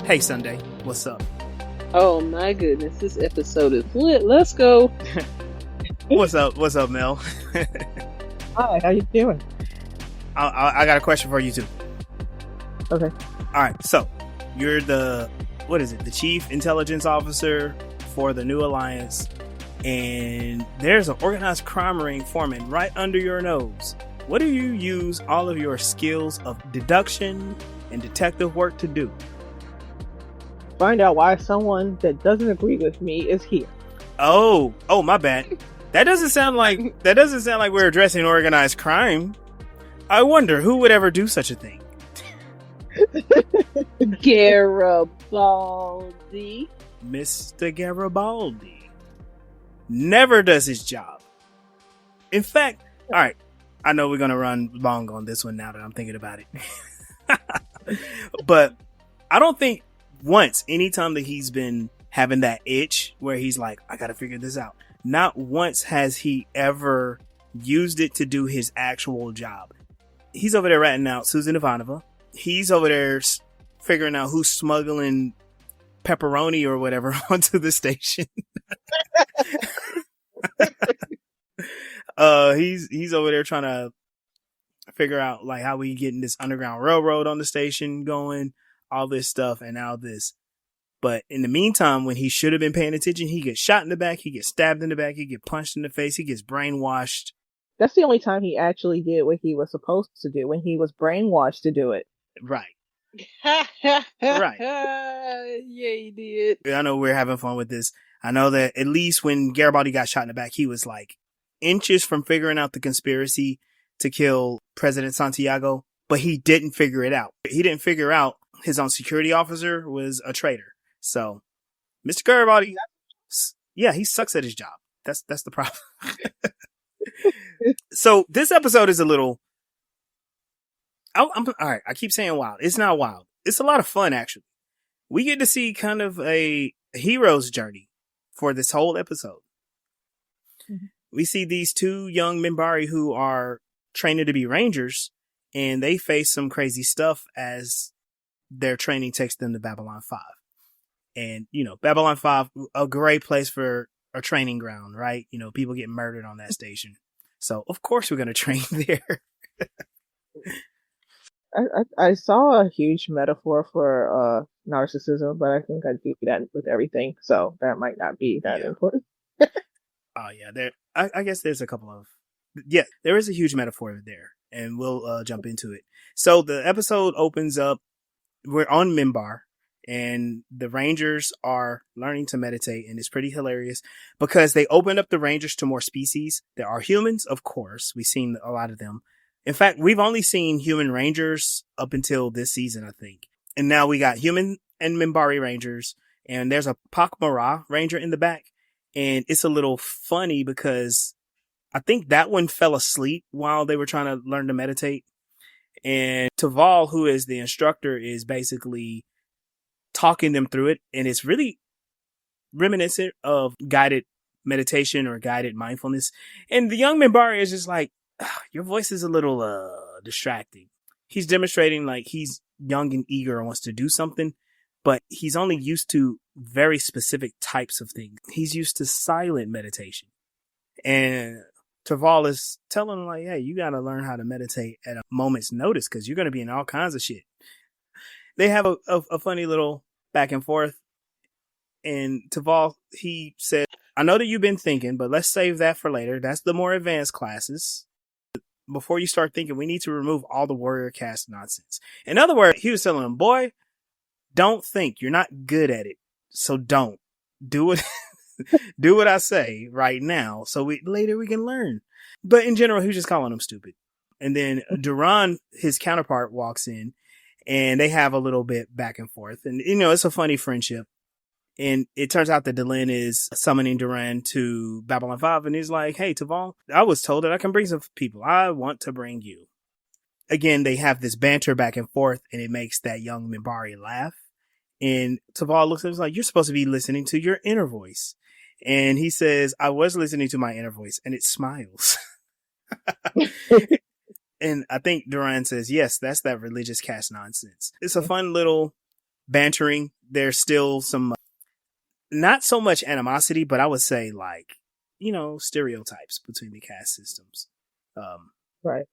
Hey Sunday, what's up? Oh my goodness, this episode is lit. Let's go. What's up? What's up, Mel? Hi, how you doing? I got a question for you too. Okay. All right, so you're the chief intelligence officer for the New Alliance, and there's an organized crime ring forming right under your nose. What do you use all of your skills of deduction and detective work to do? Find out why someone that doesn't agree with me is here. Oh, my bad. That doesn't sound like we're addressing organized crime. I wonder who would ever do such a thing. Garibaldi. Mr. Garibaldi never does his job. In fact, all right, I know we're gonna run long on this one now that I'm thinking about it. But I don't think once, anytime that he's been having that itch where he's like, I gotta figure this out, not once has he ever used it to do his actual job. He's over there ratting out Susan Ivanova. He's over there figuring out who's smuggling pepperoni or whatever onto the station. He's over there trying to figure out like how we getting this underground railroad on the station going, all this stuff and all this. But in the meantime, when he should have been paying attention, he gets shot in the back, he gets stabbed in the back, he gets punched in the face, he gets brainwashed. That's the only time he actually did what he was supposed to do, when he was brainwashed to do it. Right. Right. Yeah, he did. I know we're having fun with this. I know that at least when Garibaldi got shot in the back, he was like inches from figuring out the conspiracy to kill President Santiago, but he didn't figure it out. He didn't figure out his own security officer was a traitor. So, Mr. Garibaldi, yeah, he sucks at his job. That's the problem. So this episode is a little. I'm all right. I keep saying wild. It's not wild. It's a lot of fun, actually. We get to see kind of a hero's journey for this whole episode. Mm-hmm. We see these two young Minbari who are training to be rangers, and they face some crazy stuff as their training takes them to Babylon 5. And, you know, Babylon 5, a great place for a training ground, right? You know, people get murdered on that station. So, of course, we're going to train there. I saw a huge metaphor for narcissism, but I think I do that with everything. So that might not be that important. Oh, yeah. I guess there's a couple of... Yeah, there is a huge metaphor there, and we'll jump into it. So the episode opens up. We're on Minbar, and the Rangers are learning to meditate, and it's pretty hilarious because they opened up the Rangers to more species. There are humans, of course. We've seen a lot of them. In fact, we've only seen human Rangers up until this season, I think. And now we got human and Minbari Rangers, and there's a Pakmara Ranger in the back. And it's a little funny because I think that one fell asleep while they were trying to learn to meditate. And Taval, who is the instructor, is basically talking them through it. And it's really reminiscent of guided meditation or guided mindfulness. And the young Minbari is just like, your voice is a little distracting. He's demonstrating like he's young and eager and wants to do something, but he's only used to very specific types of things. He's used to silent meditation. And Taval is telling him like, hey, you got to learn how to meditate at a moment's notice because you're going to be in all kinds of shit. They have a funny little back and forth. And Taval, he said, I know that you've been thinking, but let's save that for later. That's the more advanced classes. Before you start thinking, we need to remove all the Warrior Caste nonsense. In other words, he was telling him, boy, don't think. You're not good at it. So don't. Do it. Do what I say right now so later we can learn. But in general, he was just calling him stupid. And then Duran, his counterpart, walks in and they have a little bit back and forth. And, you know, it's a funny friendship. And it turns out that Delenn is summoning Duran to Babylon 5. And he's like, hey, Taval, I was told that I can bring some people. I want to bring you. Again, they have this banter back and forth, and it makes that young Minbari laugh. And Taval looks at him and is like, you're supposed to be listening to your inner voice. And he says, I was listening to my inner voice, and it smiles. And I think Duran says, yes, that's that religious caste nonsense. It's a fun little bantering. There's still some, not so much animosity, but I would say like, stereotypes between the caste systems. Right.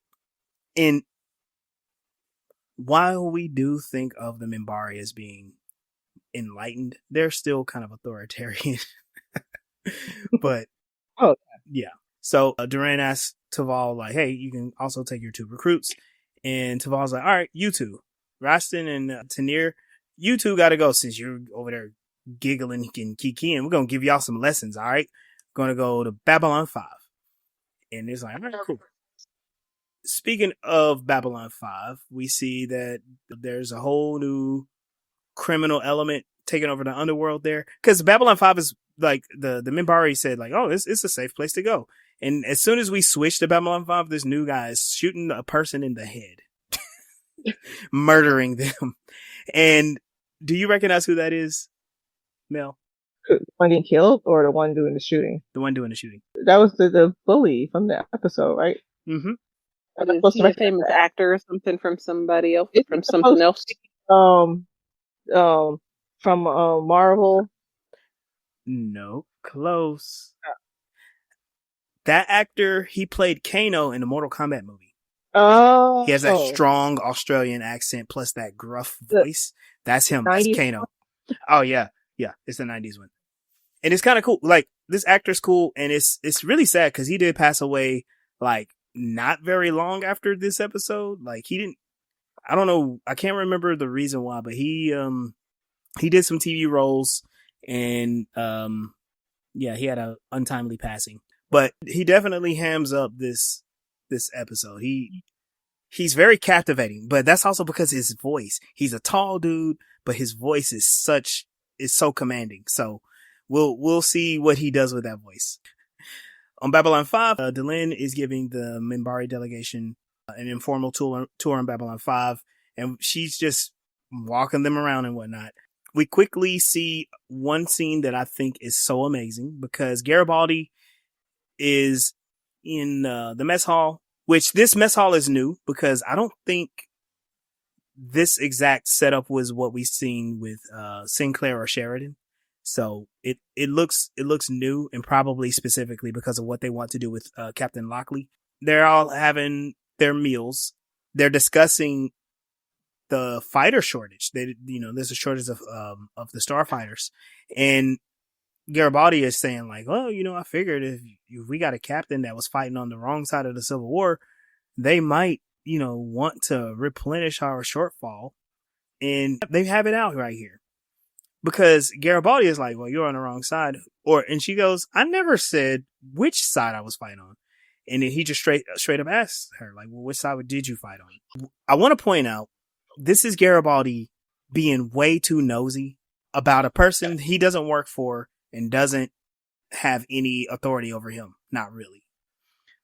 And while we do think of the Minbari as being enlightened, they're still kind of authoritarian. But Oh, yeah. So Duran asks Taval, like, hey, you can also take your 2 recruits. And Taval's like, all right, you 2. Rastin and Tanir, you 2 got to go since you're over there giggling and kikiing. We're going to give y'all some lessons, all right? Going to go to Babylon 5. And it's like, all right, cool. Speaking of Babylon 5, we see that there's a whole new criminal element taking over the underworld there. Because Babylon 5 is like, the Minbari said, like, oh, it's a safe place to go. And as soon as we switch to Babylon 5, this new guy is shooting a person in the head, murdering them. And do you recognize who that is, Mel? The one getting killed or the one doing the shooting? The one doing the shooting. That was the bully from the episode, right? Mm-hmm. Is he a famous actor or something from somebody else? It's from something else? From Marvel. No, close. That actor, he played Kano in the Mortal Kombat movie. Oh. He has that strong Australian accent plus that gruff voice. That's him. That's Kano. Oh yeah. Yeah. It's the 90s one. And it's kind of cool. Like, this actor's cool, and it's really sad because he did pass away, like, not very long after this episode. Like, I don't know, I can't remember the reason why, but he did some TV roles, and he had an untimely passing. But he definitely hams up this episode. He's very captivating, but that's also because his voice. He's a tall dude, but his voice is so commanding. So we'll see what he does with that voice. On Babylon 5, Delenn is giving the Minbari delegation an informal tour on Babylon 5, and she's just walking them around and whatnot. We quickly see one scene that I think is so amazing because Garibaldi is in the mess hall, which this mess hall is new because I don't think this exact setup was what we seen with Sinclair or Sheridan. So it looks new, and probably specifically because of what they want to do with Captain Lochley. They're all having their meals. They're discussing the fighter shortage. There's a shortage of the starfighters, and Garibaldi is saying like, well, I figured if we got a captain that was fighting on the wrong side of the Civil War, they might, want to replenish our shortfall, and they have it out right here. Because Garibaldi is like, well, you're on the wrong side. And she goes, I never said which side I was fighting on. And then he just straight up asks her, like, well, which side did you fight on? I want to point out, this is Garibaldi being way too nosy about a person he doesn't work for and doesn't have any authority over him. Not really.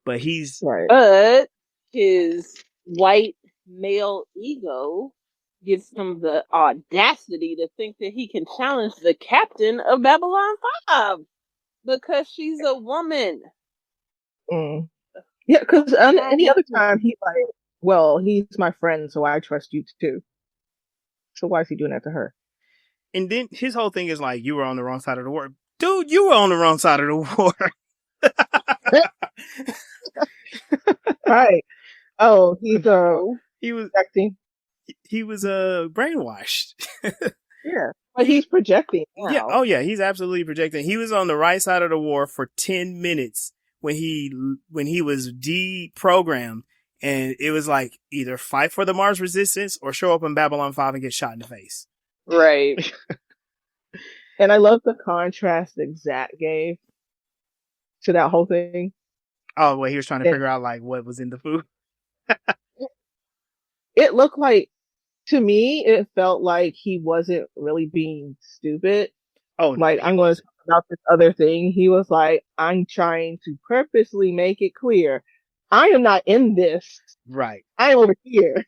But he's... Right. But his white male ego gives him the audacity to think that he can challenge the captain of Babylon 5 because she's a woman. Mm. Yeah, because any other time he's like, well, he's my friend, so I trust you too. So why is he doing that to her? And then his whole thing is like, you were on the wrong side of the war. Dude, you were on the wrong side of the war. Right. Oh, he was acting. He was brainwashed. Yeah, but he's projecting now. Yeah. Oh yeah, he's absolutely projecting. He was on the right side of the war for 10 minutes when he was deprogrammed, and it was like either fight for the Mars Resistance or show up in Babylon 5 and get shot in the face. Right. And I love the contrast that Zach gave to that whole thing. Oh, well, he was trying to figure out like what was in the food. It looked like, to me, it felt like he wasn't really being stupid. Oh, no. Like, I'm going to talk about this other thing. He was like, I'm trying to purposely make it clear. I am not in this. Right. I am over here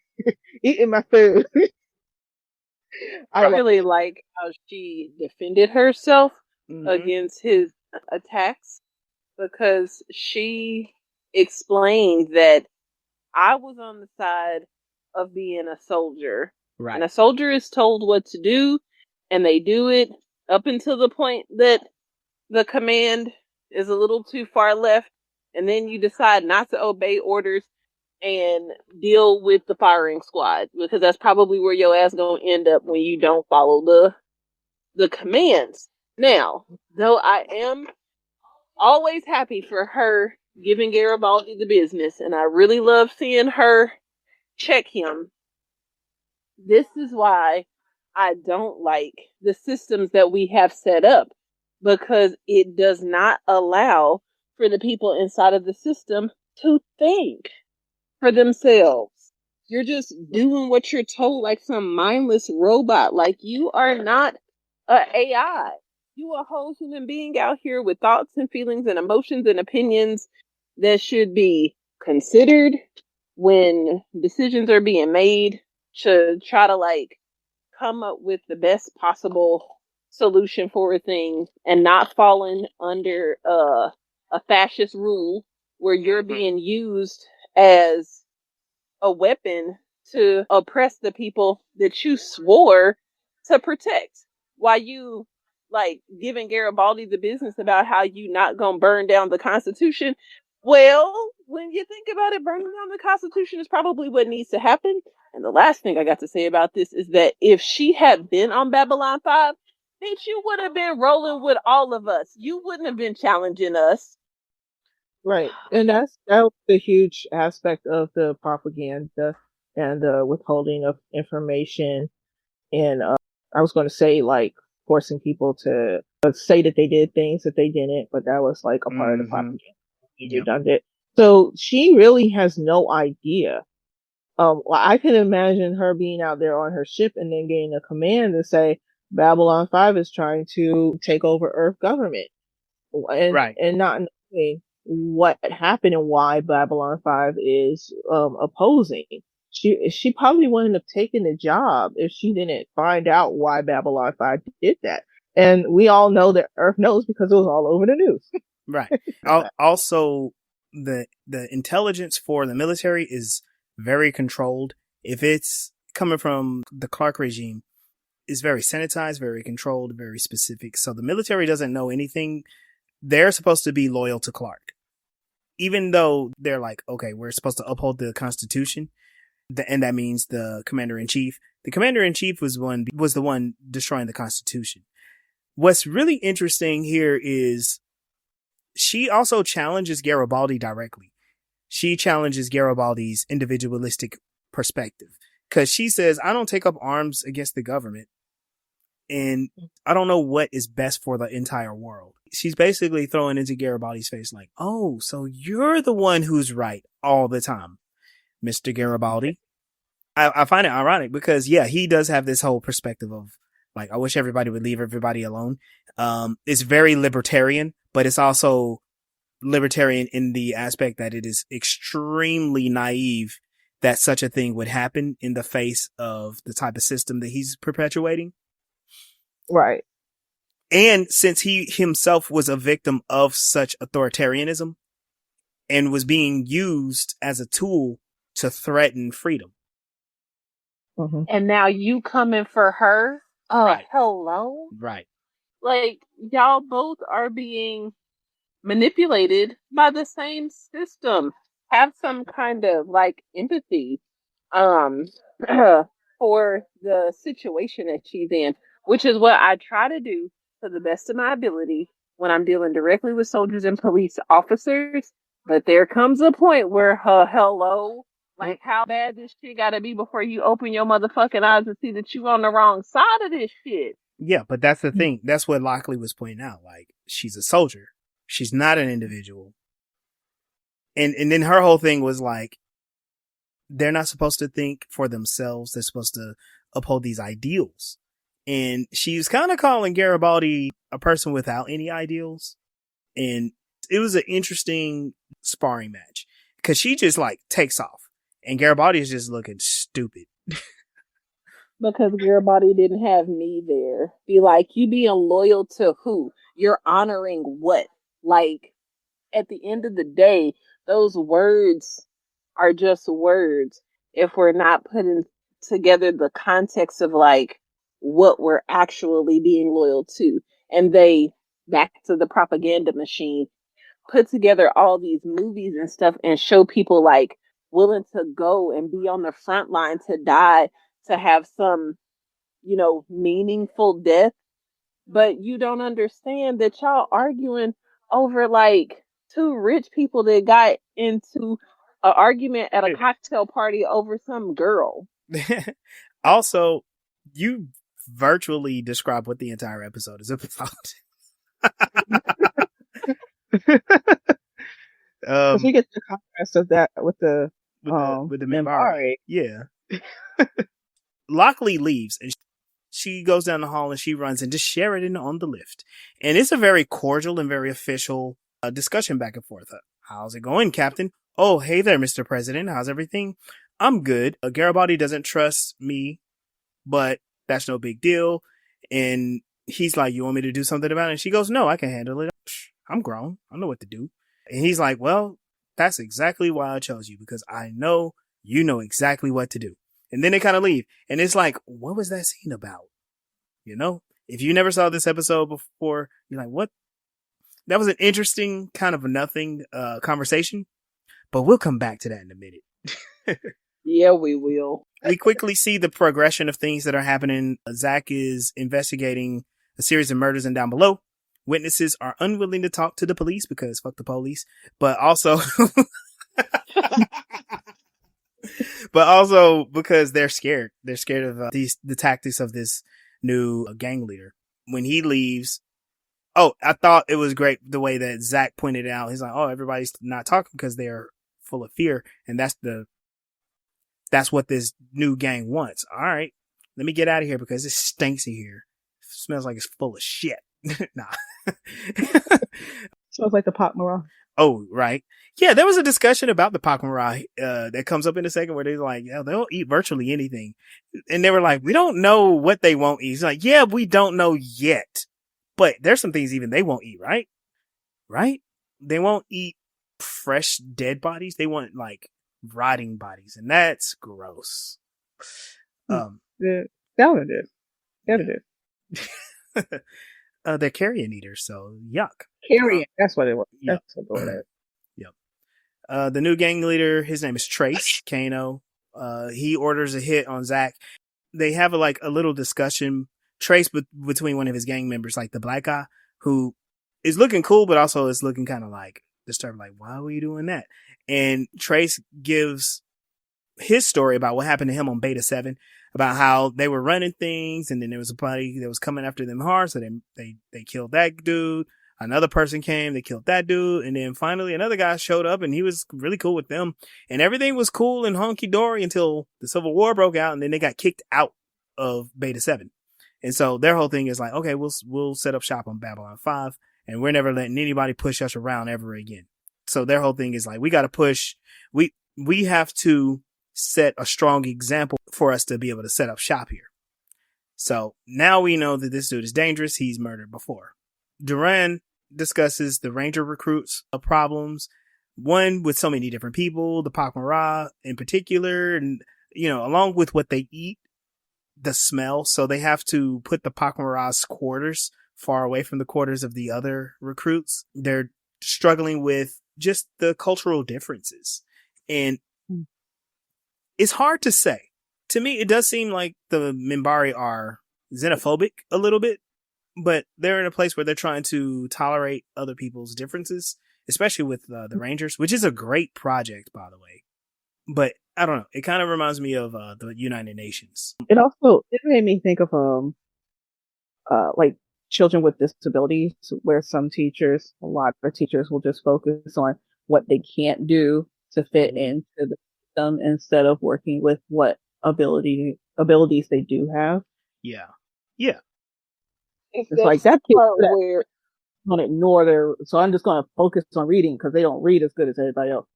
eating my food. I really like how she defended herself against his attacks, because she explained that I was on the side of being a soldier. Right. And a soldier is told what to do, and they do it up until the point that the command is a little too far left, and then you decide not to obey orders and deal with the firing squad, because that's probably where your ass gonna end up when you don't follow the commands. Now, though I am always happy for her giving Garibaldi the business, and I really love seeing her check him, this is why I don't like the systems that we have set up, because it does not allow for the people inside of the system to think for themselves. You're just doing what you're told like some mindless robot. Like, you are not a AI. You a whole human being out here with thoughts and feelings and emotions and opinions that should be considered when decisions are being made to try to like come up with the best possible solution for a thing, and not falling under a fascist rule where you're being used as a weapon to oppress the people that you swore to protect, while you like giving Garibaldi the business about how you not gonna burn down the Constitution. Well, when you think about it, burning down the Constitution is probably what needs to happen. And the last thing I got to say about this is that if she had been on Babylon 5, bitch, you would have been rolling with all of us. You wouldn't have been challenging us. Right. And that was the huge aspect of the propaganda and the withholding of information. And I was going to say, like, forcing people to say that they did things that they didn't, but that was like a part of the propaganda. Redundant. So she really has no idea. Well, I can imagine her being out there on her ship and then getting a command to say Babylon 5 is trying to take over Earth government, and not knowing what happened and why Babylon 5 is opposing. She probably wouldn't have taken the job if she didn't find out why Babylon 5 did that. And we all know that Earth knows because it was all over the news. Right. Also, the intelligence for the military is very controlled. If it's coming from the Clark regime, it's very sanitized, very controlled, very specific. So the military doesn't know anything. They're supposed to be loyal to Clark, even though they're like, okay, we're supposed to uphold the Constitution, and that means the commander-in-chief. The commander-in-chief was the one destroying the Constitution. What's really interesting here is she also challenges Garibaldi directly. She challenges Garibaldi's individualistic perspective, because she says, I don't take up arms against the government, and I don't know what is best for the entire world. She's basically throwing into Garibaldi's face like, oh, so you're the one who's right all the time, Mr. Garibaldi. I find it ironic because, yeah, he does have this whole perspective of like, I wish everybody would leave everybody alone. It's very libertarian, but it's also libertarian in the aspect that it is extremely naive that such a thing would happen in the face of the type of system that he's perpetuating. Right. And since he himself was a victim of such authoritarianism and was being used as a tool to threaten freedom. Mm-hmm. And now you coming for her? Right. Hello? Right. Like, y'all both are being manipulated by the same system. Have some kind of like empathy for the situation that she's in, which is what I try to do to the best of my ability when I'm dealing directly with soldiers and police officers. But there comes a point where, hello, like, how bad this shit gotta be before you open your motherfucking eyes and see that you on the wrong side of this shit. Yeah, but that's the thing. That's what Lochley was pointing out. Like, she's a soldier. She's not an individual. And then her whole thing was like, they're not supposed to think for themselves. They're supposed to uphold these ideals. And she's kind of calling Garibaldi a person without any ideals. And it was an interesting sparring match because she just like takes off and Garibaldi is just looking stupid. Because Garibaldi didn't have me there. Be like, you being loyal to who? You're honoring what? Like, at the end of the day, those words are just words if we're not putting together the context of like what we're actually being loyal to. And they, back to the propaganda machine, put together all these movies and stuff and show people like willing to go and be on the front line to die to have some, meaningful death. But you don't understand that y'all arguing over like two rich people that got into an argument at a cocktail party over some girl. Also, you virtually describe what the entire episode is about. Because we get the contrast of that with the Minbari. Yeah. Lochley leaves and she goes down the hall and she runs into Sheridan on the lift. And it's a very cordial and very official discussion back and forth. How's it going, Captain? Oh, hey there, Mr. President. How's everything? I'm good. Garibaldi doesn't trust me, but that's no big deal. And he's like, you want me to do something about it? And she goes, no, I can handle it. I'm grown. I know what to do. And he's like, well, that's exactly why I chose you, because I know you know exactly what to do. And then they kind of leave. And it's like, what was that scene about? If you never saw this episode before, you're like, what? That was an interesting kind of a nothing conversation. But we'll come back to that in a minute. Yeah, we will. We quickly see the progression of things that are happening. Zach is investigating a series of murders, and down below, witnesses are unwilling to talk to the police because fuck the police. But also... but also because they're scared. They're scared of the tactics of this new gang leader. When he leaves, I thought it was great the way that Zach pointed out. He's like, everybody's not talking because they're full of fear, and that's what this new gang wants. All right, let me get out of here because it stinks in here. It smells like it's full of shit. Nah. Smells like the pot mirage. Oh, right. Yeah, there was a discussion about the Pakmara that comes up in a second where they're like, they'll eat virtually anything. And they were like, we don't know what they won't eat. He's like, yeah, we don't know yet. But there's some things even they won't eat, right? Right? They won't eat fresh dead bodies. They want like rotting bodies. And that's gross. Yeah, that one it is. That it is. They're carrion eaters, so yuck. Carrion, that's what it was. Yep. That's what it is. Yep. The new gang leader, his name is Trace Kano. He orders a hit on Zach. They have a little discussion, Trace between one of his gang members, like the black guy, who is looking cool, but also is looking kind of like disturbed, like, why were you doing that? And Trace gives his story about what happened to him on Beta 7, about how they were running things, and then there was a buddy that was coming after them hard, so they killed that dude. Another person came, they killed that dude, and then finally another guy showed up, and he was really cool with them, and everything was cool and hunky-dory until the Civil War broke out, and then they got kicked out of Beta 7. And so their whole thing is like, okay, we'll set up shop on Babylon 5, and we're never letting anybody push us around ever again. So their whole thing is like, we got to push, we have to set a strong example for us to be able to set up shop here. So now we know that this dude is dangerous. He's murdered before. Duran discusses the Ranger recruits problems, one with so many different people, the Pakmara in particular, and, along with what they eat, the smell. So they have to put the Pakmara's quarters far away from the quarters of the other recruits. They're struggling with just the cultural differences. And it's hard to say. To me, it does seem like the Minbari are xenophobic a little bit, but they're in a place where they're trying to tolerate other people's differences, especially with the Rangers, which is a great project, by the way. But I don't know. It kind of reminds me of the United Nations. It made me think of like children with disabilities, where a lot of teachers will just focus on what they can't do to fit into the system instead of working with what abilities they do have. Yeah. It's like that kid where I'm gonna ignore their, so I'm just gonna focus on reading because they don't read as good as everybody else.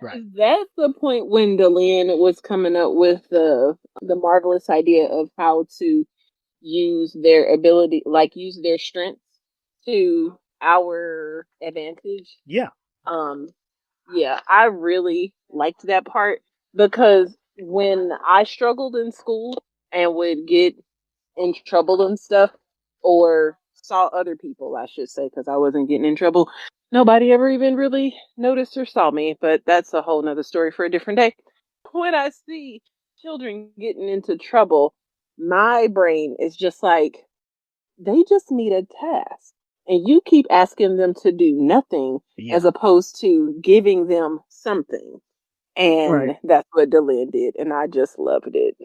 Right. That's the point when Delenn was coming up with the marvelous idea of how to use their ability, like use their strengths to our advantage. Yeah. Yeah, I really liked that part because when I struggled in school and would get in trouble and stuff, or saw other people, I should say, because I wasn't getting in trouble. Nobody ever even really noticed or saw me, but that's a whole nother story for a different day. When I see children getting into trouble, my brain is just like, they just need a task. And you keep asking them to do nothing Yeah. as opposed to giving them something. And Right. that's what Delenn did. And I just loved it.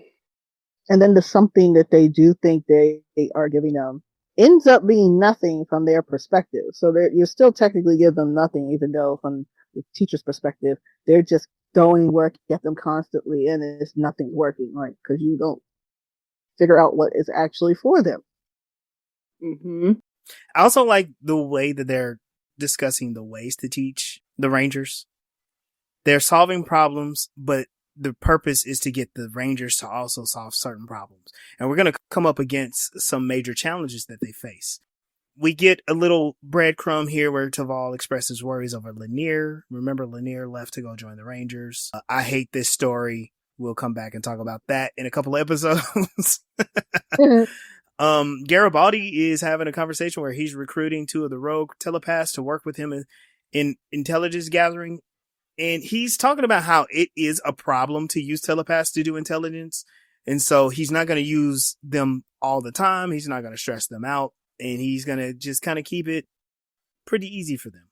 And then the something that they do think they are giving them ends up being nothing from their perspective. So you're still technically give them nothing, even though from the teacher's perspective, they're just throwing work at them constantly and it's nothing working, right? Because you don't figure out what is actually for them. Mm-hmm. I also like the way that they're discussing the ways to teach the Rangers. They're solving problems, but the purpose is to get the Rangers to also solve certain problems. And we're going to come up against some major challenges that they face. We get a little breadcrumb here where Taval expresses worries over Lanier. Remember, Lanier left to go join the Rangers. I hate this story. We'll come back and talk about that in a couple of episodes. Garibaldi is having a conversation where he's recruiting 2 of the rogue telepaths to work with him in intelligence gathering. And he's talking about how it is a problem to use telepaths to do intelligence. And so he's not going to use them all the time. He's not going to stress them out. And he's going to just kind of keep it pretty easy for them.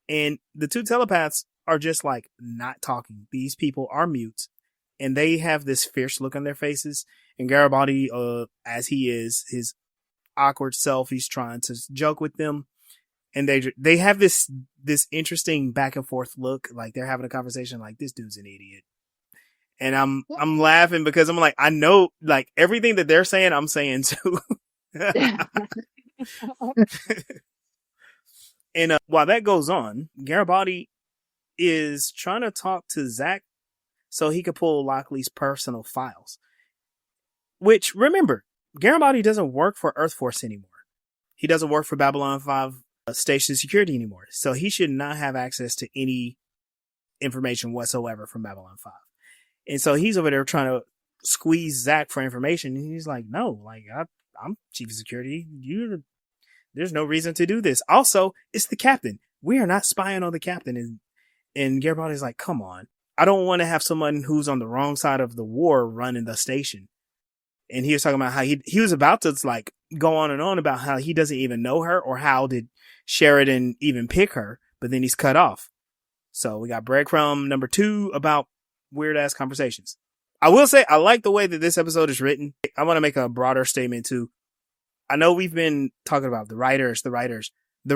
And the 2 telepaths are just like not talking. These people are mute. And they have this fierce look on their faces. And Garibaldi, as he is his awkward self, he's trying to joke with them. And they have this interesting back and forth look, like they're having a conversation like, this dude's an idiot. And I'm laughing because I'm like, I know like everything that they're saying, I'm saying too. And while that goes on, Garibaldi is trying to talk to Zach so he could pull Lochley's personal files. Which, remember, Garibaldi doesn't work for Earth Force anymore. He doesn't work for Babylon 5 station security anymore. So he should not have access to any information whatsoever from Babylon 5. And so he's over there trying to squeeze Zach for information. And he's like, no, like I'm chief of security. There's no reason to do this. Also, it's the captain. We are not spying on the captain. And Garibaldi's like, come on. I don't want to have someone who's on the wrong side of the war running the station. And he was talking about how he was about to like go on and on about how he doesn't even know her or how did Sheridan even pick her, but then he's cut off. So we got breadcrumb number 2 about weird ass conversations. I will say I like the way that this episode is written. I want to make a broader statement too. I know we've been talking about the writers. The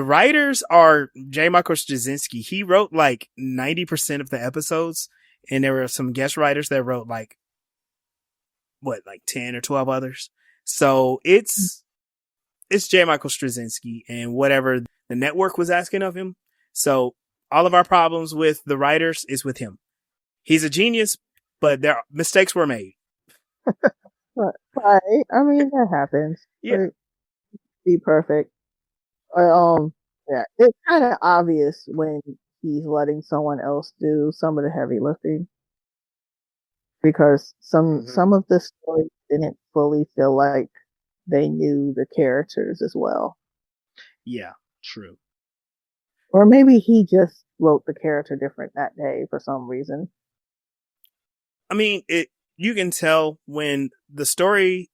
writers are J. Michael Straczynski. He wrote like 90% of the episodes, and there were some guest writers that wrote like 10 or 12 others. So it's J. Michael Straczynski and whatever the network was asking of him. So all of our problems with the writers is with him. He's a genius, but mistakes were made. Right. I mean, that happens. Yeah. Be perfect. Yeah, it's kind of obvious when he's letting someone else do some of the heavy lifting, because some of the stories didn't fully feel like they knew the characters as well. Yeah, true. Or maybe he just wrote the character different that day for some reason. I mean, you can tell when the story,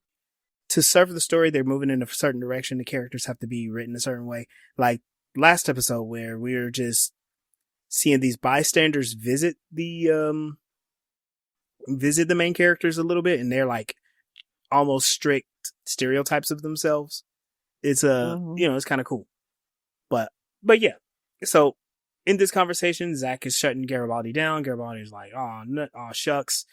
to serve the story, they're moving in a certain direction. The characters have to be written a certain way. Like last episode where we were just seeing these bystanders visit the main characters a little bit, and they're like almost strict stereotypes of themselves. It's it's kind of cool. But yeah. So in this conversation, Zach is shutting Garibaldi down. Garibaldi's like, oh shucks.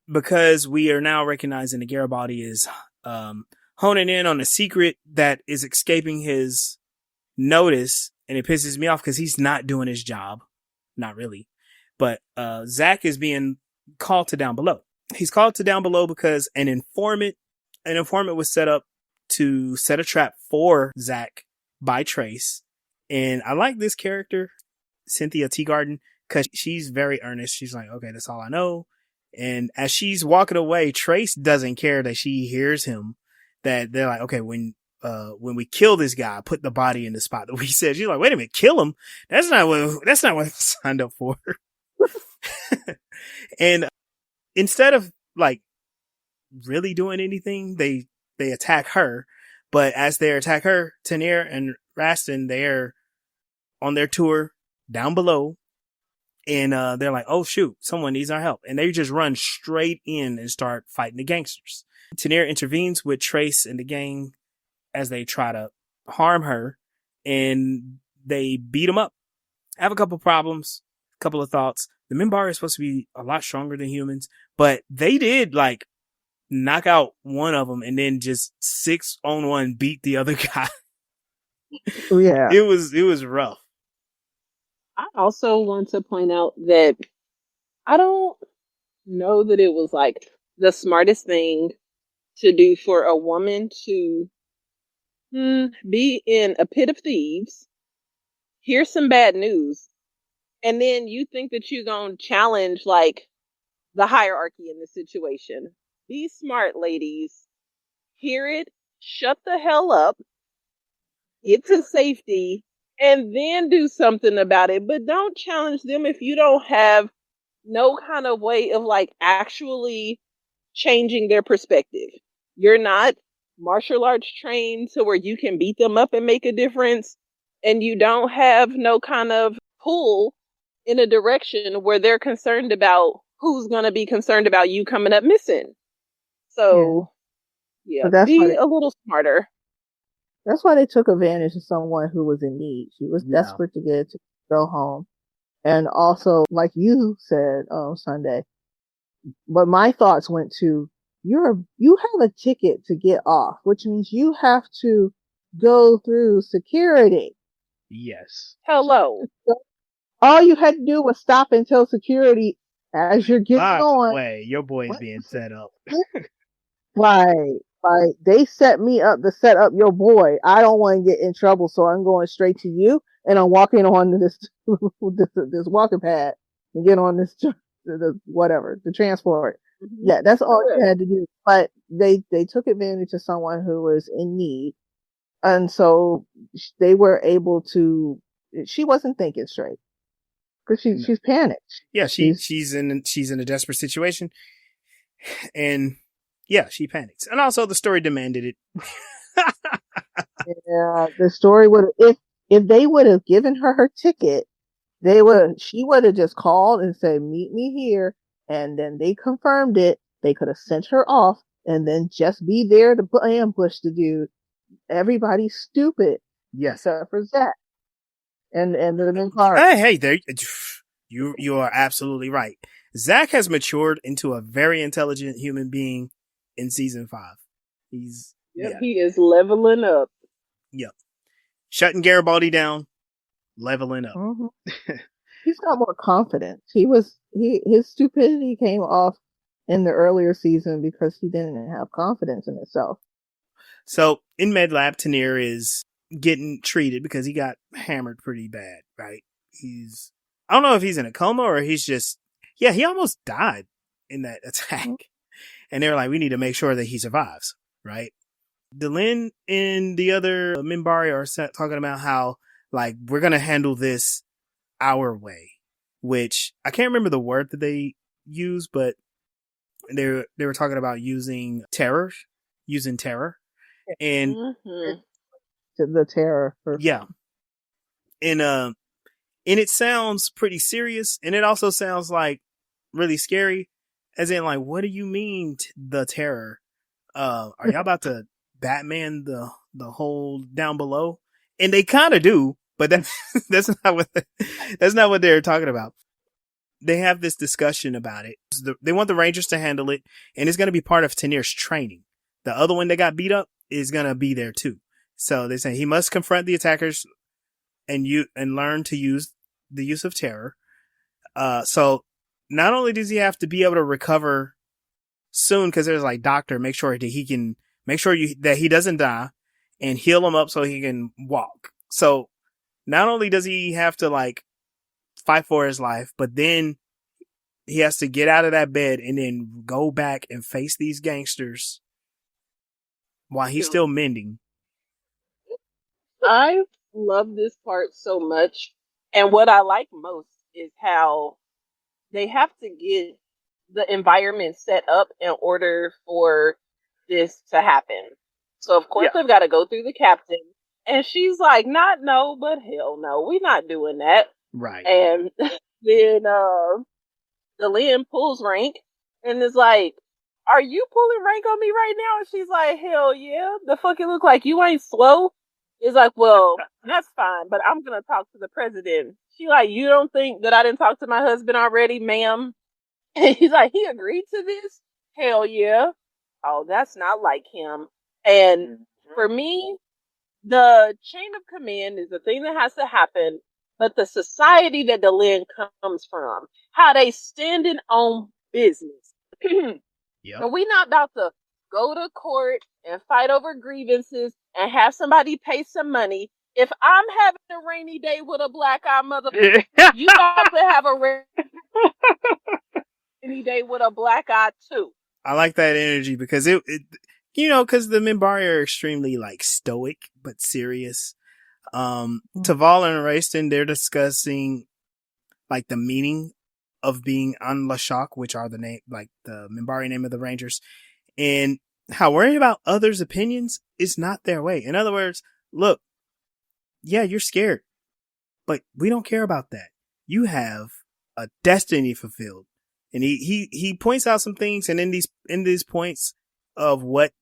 Because we are now recognizing that Garibaldi is honing in on a secret that is escaping his notice, and it pisses me off because he's not doing his job. Not really. But Zach is being called to down below. He's called to down below because an informant was set up to set a trap for Zach by Trace. And I like this character, Cynthia Teagarden, because she's very earnest. She's like, okay, that's all I know. And as she's walking away, Trace doesn't care that she hears him. That they're like, okay, when we kill this guy, put the body in the spot that we said. She's like, wait a minute, kill him? That's not what I signed up for. And instead of like really doing anything, they attack her. But as they attack her, Tanir and Rastin, they're on their tour down below. And they're like, oh, shoot, someone needs our help. And they just run straight in and start fighting the gangsters. Tanir intervenes with Trace and the gang as they try to harm her. And they beat them up. I have a couple problems, a couple of thoughts. The Minbari is supposed to be a lot stronger than humans, but they did like knock out one of them and then just 6-on-1 beat the other guy. Yeah. It was rough. I also want to point out that I don't know that it was like the smartest thing to do for a woman to be in a pit of thieves, hear some bad news, and then you think that you're going to challenge like the hierarchy in the situation. Be smart, ladies. Hear it, shut the hell up, get to safety, and then do something about it. But don't challenge them if you don't have no kind of way of like actually changing their perspective. You're not martial arts trained to where you can beat them up and make a difference. And you don't have no kind of pull in a direction where they're concerned about who's going to be concerned about you coming up missing. So, yeah, be a little smarter. That's why they took advantage of someone who was in need. She was desperate to get to go home. And also, like you said, Sunday, but my thoughts went to, you have a ticket to get off, which means you have to go through security. Yes. Hello. All you had to do was stop and tell security as you're getting on. Way, your boy's being set up. Right. They set me up to set up your boy. I don't want to get in trouble, so I'm going straight to you, and I'm walking on this walking pad and get on this the transport. Mm-hmm. Yeah, that's all you had to do. But they took advantage of someone who was in need, and so they were able to. She wasn't thinking straight because she's panicked. Yeah, she's in a desperate situation, and. Yeah, she panics. And also the story demanded it. Yeah, the story would if they would have given her ticket, she would have just called and said, meet me here, and then they confirmed it. They could have sent her off and then just be there to ambush the dude. Everybody's stupid. Yes. Except for Zach. And the Minbari. Hey, there you are absolutely right. Zach has matured into a very intelligent human being. In season 5, he is leveling up. Yep, shutting Garibaldi down, leveling up. Mm-hmm. He's got more confidence. His stupidity came off in the earlier season because he didn't have confidence in himself. So in MedLab, Tanir is getting treated because he got hammered pretty bad. Right? I don't know if he's in a coma or he's just he almost died in that attack. Mm-hmm. And they're like, we need to make sure that he survives, right? Delenn and the other Minbari are talking about how, like, we're going to handle this our way, which I can't remember the word that they use, but they were talking about using terror. And the terror. Yeah. And it sounds pretty serious. And it also sounds like really scary. As in, like, what do you mean the terror? Are y'all about to Batman the whole down below? And they kind of do, but that's not what they're talking about. They have this discussion about it. They want the Rangers to handle it, and it's going to be part of Tanir's training. The other one that got beat up is going to be there too. So they say he must confront the attackers and learn to use the use of terror. So. Not only does he have to be able to recover soon, because there's like doctor, make sure that that he doesn't die and heal him up so he can walk. So not only does he have to like fight for his life, but then he has to get out of that bed and then go back and face these gangsters while he's still mending. I love this part so much. And what I like most is how they have to get the environment set up in order for this to happen. So of course they've got to go through the captain. And she's like, not no, but hell no, we're not doing that. Right. And then the Lynn pulls rank and is like, are you pulling rank on me right now? And she's like, hell yeah. The fuck it look like you ain't slow? It's like, well, that's fine, but I'm gonna talk to the president. She like, you don't think that I didn't talk to my husband already, ma'am? And he's like, he agreed to this? Hell yeah. Oh, that's not like him. And for me, the chain of command is the thing that has to happen, but the society that the Lynn comes from, how they standing on business. Yep. And we not about to go to court and fight over grievances and have somebody pay some money. If I'm having a rainy day with a black-eyed motherfucker, you about to have a rainy day with a black eye too. I like that energy because it because the Minbari are extremely like stoic but serious. Taval and Rayston, they're discussing like the meaning of being on Lashak, which are the name, like the Minbari name of the Rangers, and how worrying about others' opinions is not their way. In other words, look, yeah, you're scared, but we don't care about that. You have a destiny fulfilled. And he points out some things, and in these points of what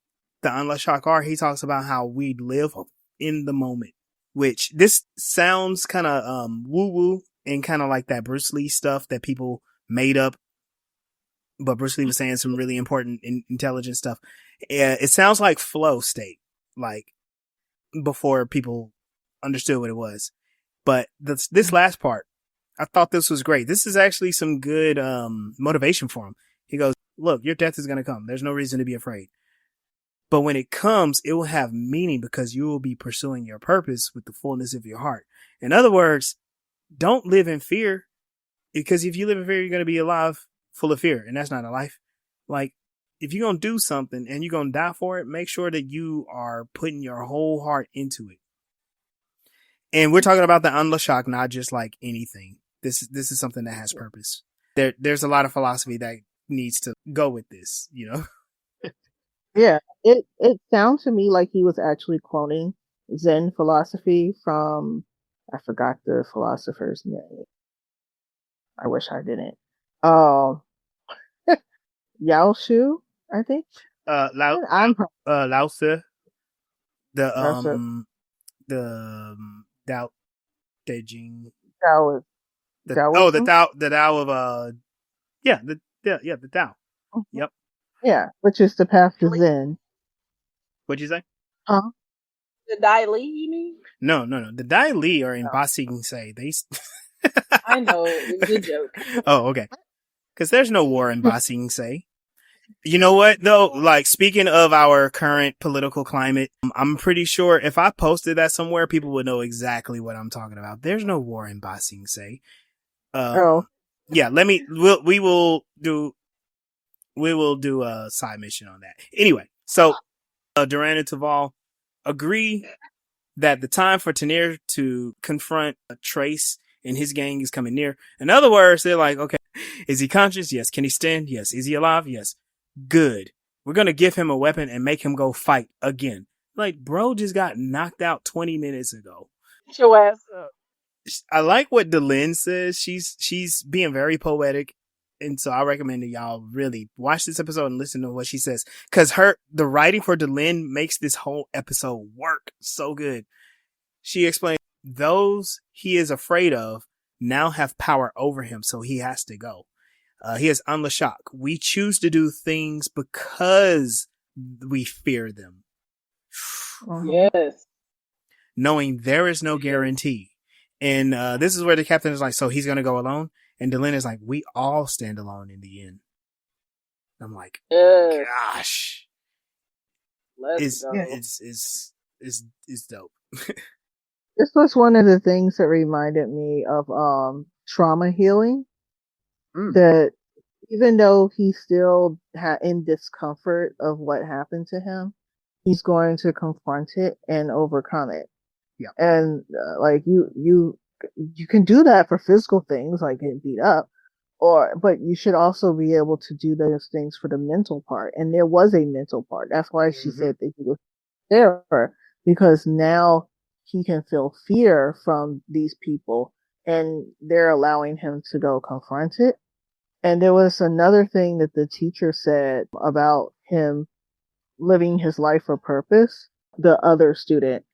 the Unlashak are, he talks about how we live in the moment, which this sounds kind of woo woo and kind of like that Bruce Lee stuff that people made up, but Bruce Lee was saying some really important intelligent stuff. It sounds like flow state, like before people understood what it was. But this last part, I thought this was great. This is actually some good motivation for him. He goes, look, your death is going to come. There's no reason to be afraid. But when it comes, it will have meaning because you will be pursuing your purpose with the fullness of your heart. In other words, don't live in fear, because if you live in fear, you're going to be alive full of fear. And that's not a life. Like, if you're going to do something and you're going to die for it, make sure that you are putting your whole heart into it. And we're talking about the Unlashak, not just like anything. This is something that has purpose. There's a lot of philosophy that needs to go with this, you know? Yeah, it sounds to me like he was actually quoting Zen philosophy from, I forgot the philosopher's name. I wish I didn't. Yao Shu, I think. Lao Tzu, the Dao De Jing. Taoism. The Tao of the Tao. Yep. Yeah, which is the path to Zen. What'd you say? The Dai Li, you mean? No. The Dai Li are in Ba Sing Se. They. I know, it's a joke. Oh, okay. Because there's no war in Ba Sing Se. You know what, though? Like, speaking of our current political climate, I'm pretty sure if I posted that somewhere, people would know exactly what I'm talking about. There's no war in Ba Sing Se. Yeah, we will do a side mission on that. Anyway, so Duran and Taval agree that the time for Tanir to confront Trace and his gang is coming near. In other words, they're like, okay, is he conscious? Yes. Can he stand? Yes. Is he alive? Yes. Good. We're going to give him a weapon and make him go fight again. Like, bro just got knocked out 20 minutes ago. Get your ass up. I like what Delin says. She's being very poetic. And so I recommend that y'all really watch this episode and listen to what she says. Cause the writing for Delin makes this whole episode work so good. She explains those he is afraid of now have power over him. So he has to go. He is Unlashak. We choose to do things because we fear them. Yes. Knowing there is no guarantee. And this is where the captain is like, so he's going to go alone? And Delin is like, we all stand alone in the end. I'm like, gosh. Let's go. It's dope. This was one of the things that reminded me of trauma healing. Mm. That even though he's still in discomfort of what happened to him, he's going to confront it and overcome it. Yeah. And like you can do that for physical things like getting beat up, but you should also be able to do those things for the mental part. And there was a mental part. That's why she said that he was there, because now he can feel fear from these people and they're allowing him to go confront it. And there was another thing that the teacher said about him living his life for purpose. The other student,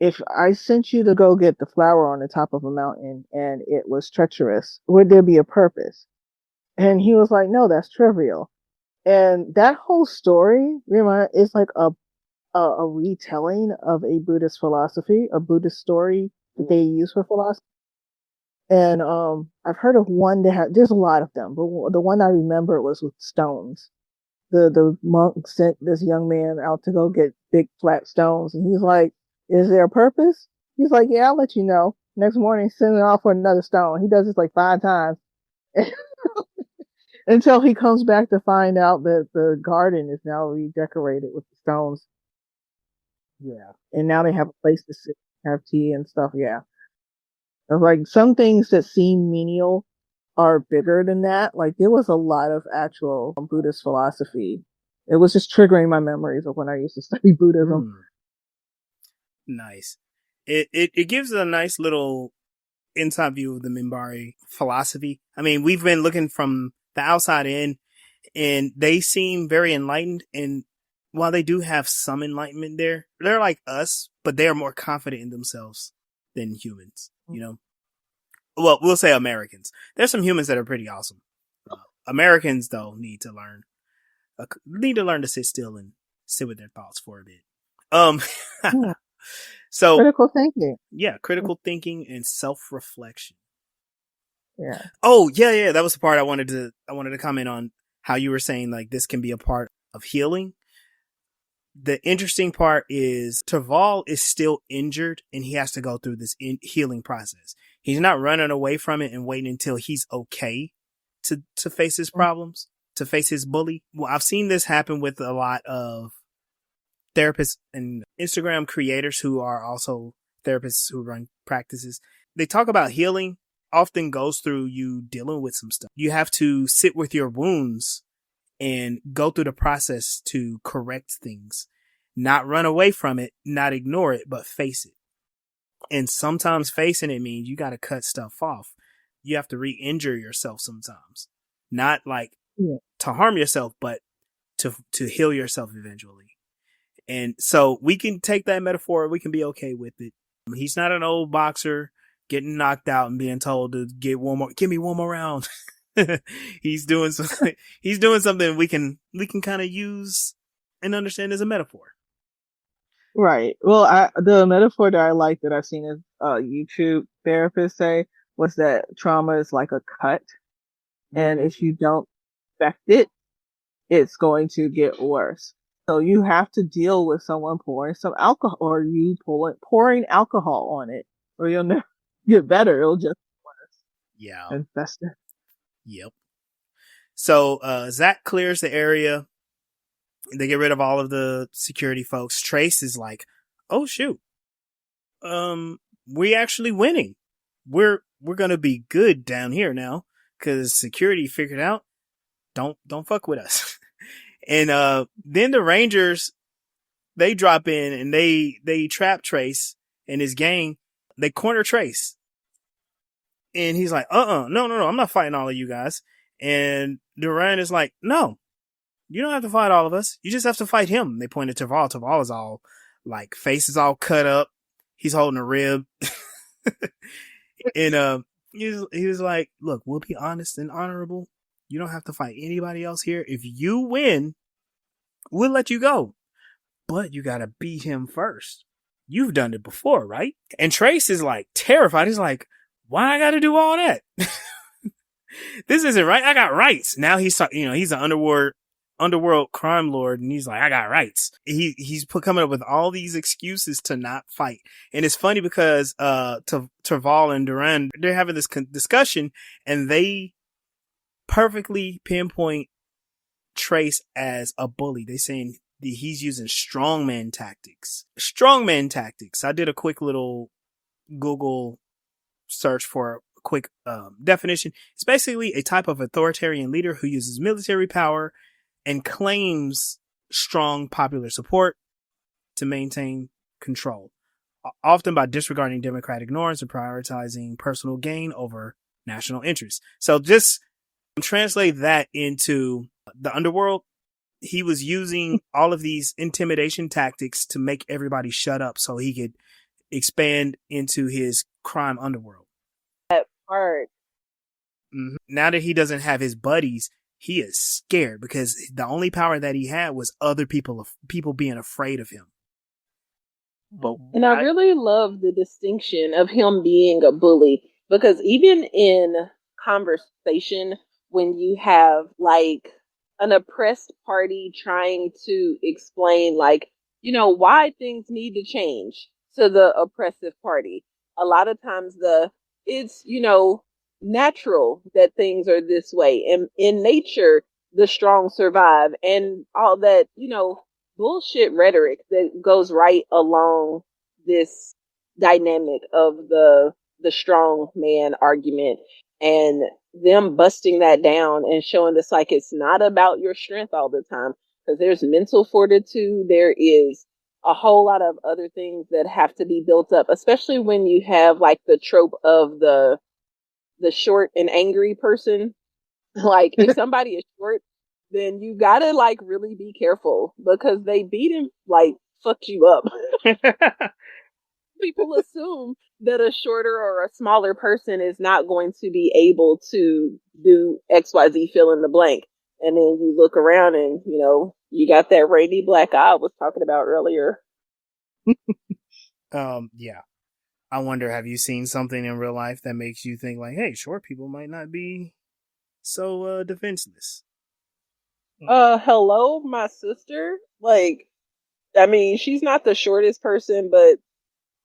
if I sent you to go get the flower on the top of a mountain and it was treacherous, would there be a purpose? And he was like, no, that's trivial. And that whole story is like a retelling of a Buddhist philosophy, a Buddhist story that they use for philosophy. And I've heard of one that there's a lot of them, but the one I remember was with stones. The monk sent this young man out to go get big flat stones, and he's like, "Is there a purpose?" He's like, "Yeah, I'll let you know." Next morning, sending off for another stone. He does this like 5 times until he comes back to find out that the garden is now redecorated with the stones. Yeah, and now they have a place to sit, have tea and stuff. Yeah. Like some things that seem menial are bigger than that. Like there was a lot of actual Buddhist philosophy. It was just triggering my memories of when I used to study Buddhism. Nice. It gives a nice little inside view of the Minbari philosophy. I mean, we've been looking from the outside in, and they seem very enlightened. And while they do have some enlightenment there, they're like us, but they are more confident in themselves than humans. You know, well, we'll say Americans. There's some humans that are pretty awesome. Americans, though, need to learn to sit still and sit with their thoughts for a bit. So critical thinking. Yeah, critical thinking and self-reflection. Yeah. Oh, yeah. That was the part I wanted to comment on, how you were saying like this can be a part of healing. The interesting part is Taval is still injured and he has to go through this healing process. He's not running away from it and waiting until he's okay to face his problems, to face his bully. Well, I've seen this happen with a lot of therapists and Instagram creators who are also therapists who run practices. They talk about healing often goes through you dealing with some stuff. You have to sit with your wounds and go through the process to correct things, not run away from it, not ignore it, but face it. And sometimes facing it means you got to cut stuff off. You have to re-injure yourself sometimes, not like to harm yourself, but to heal yourself eventually. And so we can take that metaphor. We can be okay with it. He's not an old boxer getting knocked out and being told to give me one more round. He's doing something we can kind of use and understand as a metaphor. Right. Well, the metaphor that I like that I've seen a YouTube therapist say was that trauma is like a cut, and if you don't affect it, it's going to get worse. So you have to deal with someone pouring some alcohol, or you pouring alcohol on it, or you'll never get better. It'll just get worse. Yeah. And that's it. Yep. So Zach clears the area. They get rid of all of the security folks. Trace is like, "Oh shoot, we actually winning. We're gonna be good down here now because security figured out don't fuck with us." And then the Rangers, they drop in and they trap Trace and his gang. They corner Trace, and he's like, no, I'm not fighting all of you guys. And Duran is like, "No, you don't have to fight all of us. You just have to fight him." They pointed to Taval. Taval is all like, face is all cut up. He's holding a rib. And he was like, "Look, we'll be honest and honorable. You don't have to fight anybody else here. If you win, we'll let you go. But you gotta beat him first. You've done it before, right?" And Trace is like terrified. He's like, "Why I gotta do all that? This isn't right. I got rights." Now he's an underworld underworld crime lord, and he's like, I got rights. He's coming up with all these excuses to not fight. And it's funny because Terval and Duran, they're having this discussion, and they perfectly pinpoint Trace as a bully. They saying he's using strongman tactics. Strongman tactics. I did a quick little Google search for a quick definition. It's basically a type of authoritarian leader who uses military power and claims strong popular support to maintain control, often by disregarding democratic norms and prioritizing personal gain over national interests. So just translate that into the underworld. He was using all of these intimidation tactics to make everybody shut up so he could expand into his crime underworld. That part. Mm-hmm. Now that he doesn't have his buddies, he is scared because the only power that he had was other people being afraid of him. And I really love the distinction of him being a bully, because even in conversation, when you have like an oppressed party trying to explain, like, why things need to change to the oppressive party, a lot of times it's natural that things are this way, and in nature the strong survive, and all that bullshit rhetoric that goes right along this dynamic of the strong man argument, and them busting that down and showing us like it's not about your strength all the time, because there's mental fortitude, there is a whole lot of other things that have to be built up, especially when you have like the trope of the short and angry person. Like, if somebody is short, then you gotta like really be careful, because they beat him, like, fucked you up. People assume that a shorter or a smaller person is not going to be able to do XYZ, fill in the blank. And then you look around and, you got that rainy black eye I was talking about earlier. Yeah. I wonder, have you seen something in real life that makes you think like, hey, short people might not be so defenseless? Hello, my sister. Like, I mean, she's not the shortest person, but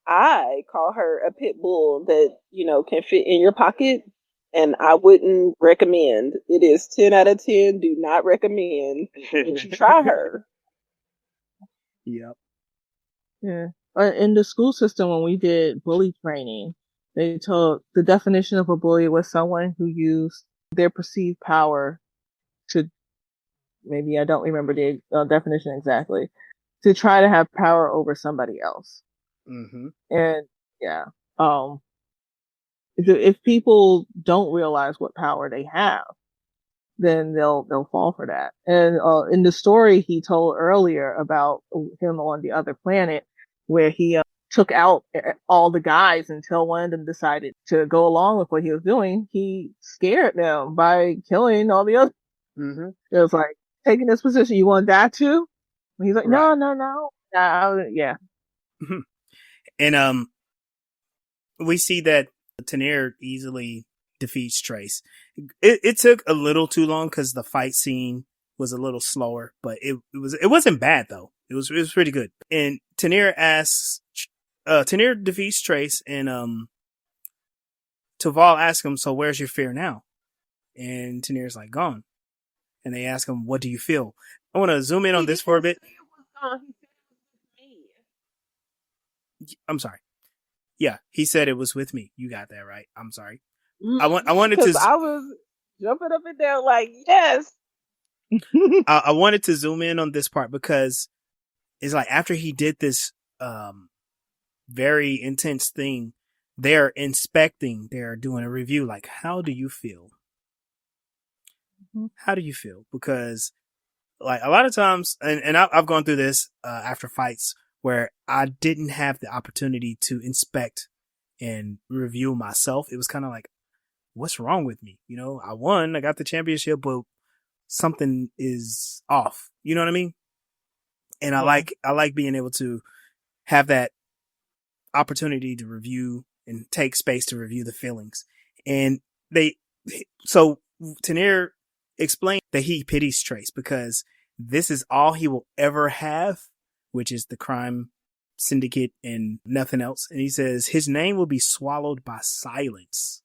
I call her a pit bull that, can fit in your pocket, and I wouldn't recommend. It is 10 out of 10. Do not recommend that you try her. Yep. Yeah. In the school system, when we did bully training, they told the definition of a bully was someone who used their perceived power to, maybe I don't remember the definition exactly, to try to have power over somebody else. Mm-hmm. And yeah, if people don't realize what power they have, then they'll fall for that. And in the story he told earlier about him on the other planet, where he took out all the guys until one of them decided to go along with what he was doing, he scared them by killing all the others. Mm-hmm. It was like, taking this position, you want that too? And he's like, right. No. Yeah. And we see that Tenir easily defeats Trace. It took a little too long because the fight scene was a little slower, but it wasn't bad though. It was pretty good. And Tenir defeats Trace, and Terval asks him, so where's your fear now? And Tenir's like, gone. And they ask him, what do you feel? I want to zoom in on this for a bit. I'm sorry. Yeah, he said it was with me. You got that right. I'm sorry. I wanted to. I was jumping up and down like, yes. I wanted to zoom in on this part because it's like after he did this very intense thing, they're inspecting, they're doing a review. Like, how do you feel? How do you feel? Because like a lot of times, and I've gone through this after fights where I didn't have the opportunity to inspect and review myself. It was kind of like, what's wrong with me? I won, I got the championship, but something is off. You know what I mean? And I like being able to have that opportunity to review and take space to review the feelings. And so Tenir explained that he pities Trace because this is all he will ever have, which is the crime syndicate and nothing else. And he says his name will be swallowed by silence.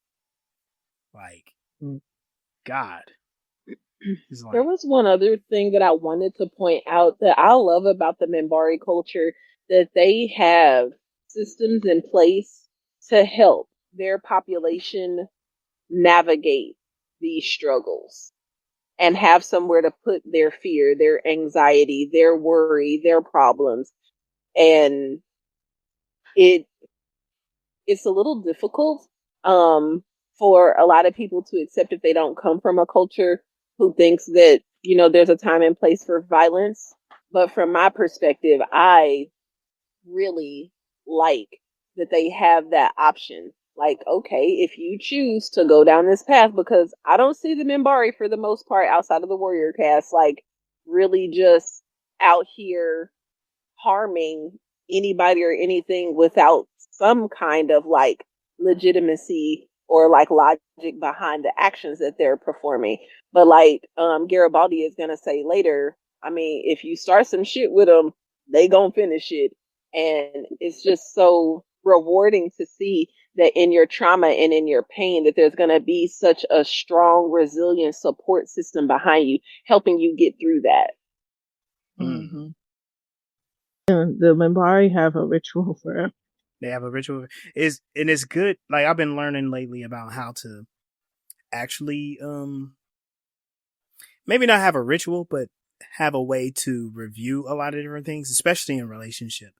Like, God. Like, there was one other thing that I wanted to point out that I love about the Minbari culture, that they have systems in place to help their population navigate these struggles and have somewhere to put their fear, their anxiety, their worry, their problems. And it's a little difficult for a lot of people to accept if they don't come from a culture who thinks that, there's a time and place for violence. But from my perspective, I really like that they have that option. Like, okay, if you choose to go down this path, because I don't see the Minbari for the most part outside of the Warrior Caste, like really just out here harming anybody or anything without some kind of like legitimacy or like logic behind the actions that they're performing. But like Garibaldi is going to say later, I mean, if you start some shit with them, they gonna finish it. And it's just so rewarding to see that in your trauma and in your pain, that there's going to be such a strong, resilient support system behind you, helping you get through that. Mm-hmm. And the Minbari have a ritual for it. They have a ritual. It's good. Like, I've been learning lately about how to actually, maybe not have a ritual, but have a way to review a lot of different things, especially in relationship.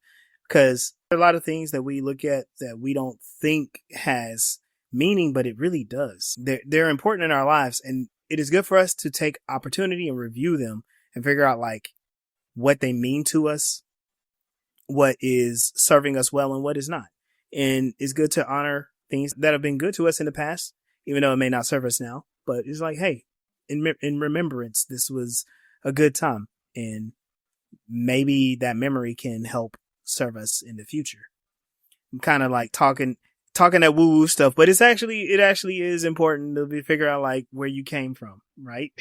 Because there are a lot of things that we look at that we don't think has meaning, but it really does. They're important in our lives, and it is good for us to take opportunity and review them and figure out like what they mean to us, what is serving us well and what is not. And it's good to honor things that have been good to us in the past, even though it may not serve us now. But it's like, hey, in remembrance, this was a good time, and maybe that memory can help serve us in the future. I'm kind of like talking that woo woo stuff, but it actually is important to figure out like where you came from, right?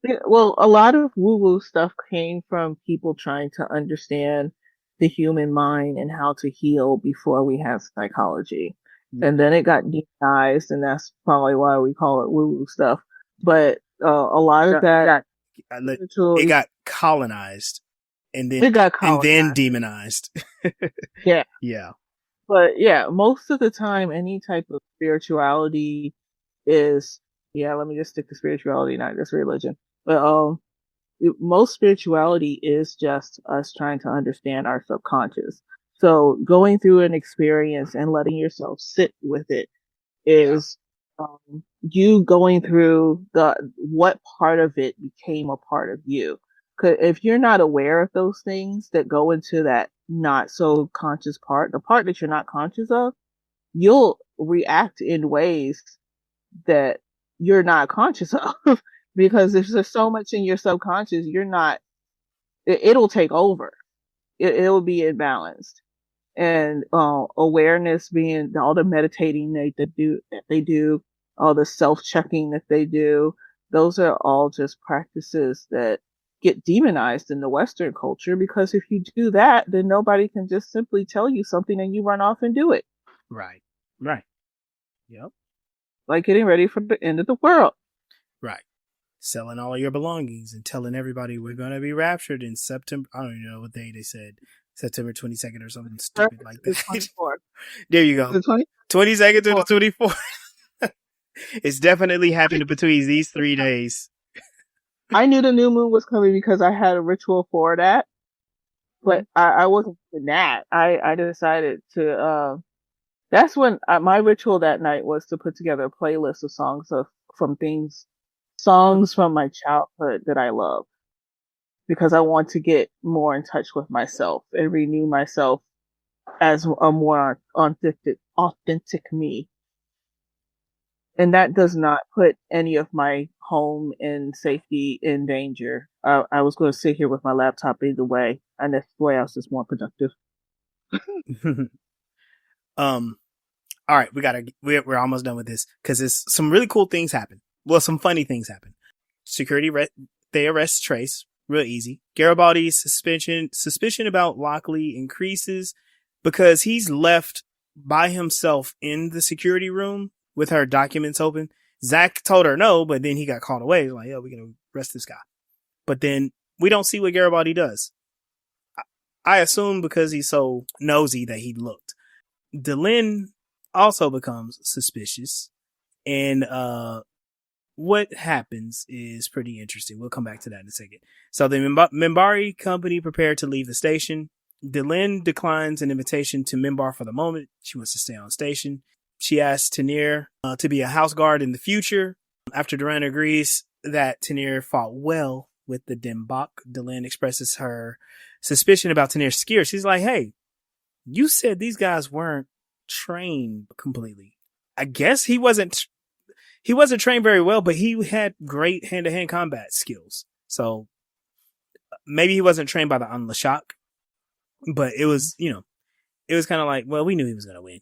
Yeah, well, a lot of woo woo stuff came from people trying to understand the human mind and how to heal before we have psychology. And then it got demonized, and that's probably why we call it woo woo stuff. But a lot of that it got colonized. And then demonized. Yeah. Yeah. But yeah, most of the time, any type of spirituality is, let me just stick to spirituality, not just religion. But most spirituality is just us trying to understand our subconscious. So going through an experience and letting yourself sit with it is you going through what part of it became a part of you. Because if you're not aware of those things that go into that not so conscious part, the part that you're not conscious of, you'll react in ways that you're not conscious of. Because if there's so much in your subconscious, it'll take over. It'll be imbalanced. And awareness being all the meditating that they do, all the self-checking that they do, those are all just practices that get demonized in the Western culture, because if you do that, then nobody can just simply tell you something and you run off and do it. Right. Yep. Like getting ready for the end of the world. Right. Selling all of your belongings and telling everybody we're going to be raptured in September. I don't even know what day they said. September 22nd or something stupid like that. There you go. 22nd to the 24th. It's definitely happening between these 3 days. I knew the new moon was coming because I had a ritual for that. But I wasn't doing that. I decided to, that's when my ritual that night was to put together a playlist of songs from my childhood that I love. Because I want to get more in touch with myself and renew myself as a more authentic me. And that does not put any of my home and safety in danger. I was going to sit here with my laptop either way, and that's the way I was just more productive. All right, we're almost done with this because some really cool things happen. Well, some funny things happen. Security they arrest Trace real easy. Garibaldi's suspicion about Lochley increases because he's left by himself in the security room with her documents open. Zach told her no, but then he got called away. He's like, yeah, we're going to arrest this guy. But then we don't see what Garibaldi does. I assume because he's so nosy that he looked. Delenn also becomes suspicious. And what happens is pretty interesting. We'll come back to that in a second. So the Minbari company prepared to leave the station. Delenn declines an invitation to Minbar for the moment. She wants to stay on station. She asks Tanir to be a house guard in the future. After Duran agrees that Tanir fought well with the Dembak, Delenn expresses her suspicion about Tanir's skill. She's like, hey, you said these guys weren't trained completely. I guess he wasn't trained very well, but he had great hand-to-hand combat skills. So maybe he wasn't trained by the Anlashak, but it was, it was kind of like, well, we knew he was going to win.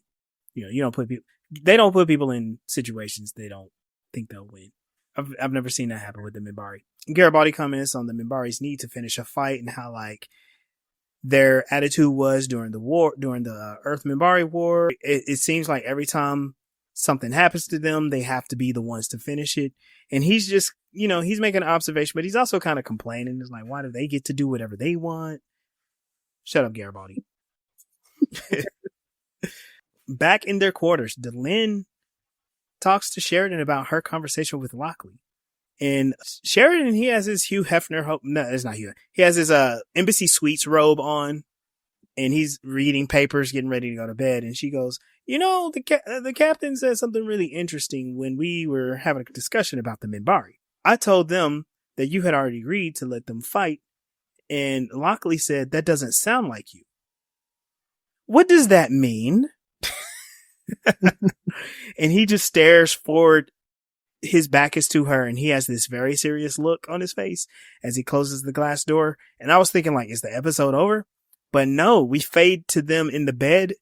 They don't put people in situations they don't think they'll win. I've never seen that happen with the Minbari. Garibaldi comments on the Minbari's need to finish a fight and how their attitude was during the Earth Minbari War. It seems like every time something happens to them, they have to be the ones to finish it. And he's just, he's making an observation, but he's also kind of complaining. It's like, why do they get to do whatever they want? Shut up, Garibaldi. Back in their quarters, Delenn talks to Sheridan about her conversation with Lochley. And Sheridan, he has his Hugh Hefner, no, it's not Hugh. He has his embassy suites robe on, and he's reading papers, getting ready to go to bed. And she goes, the captain said something really interesting when we were having a discussion about the Minbari. I told them that you had already agreed to let them fight, and Lochley said, that doesn't sound like you. What does that mean? And he just stares forward. His back is to her, and he has this very serious look on his face as he closes the glass door. And I was thinking, like, is the episode over? But no, we fade to them in the bed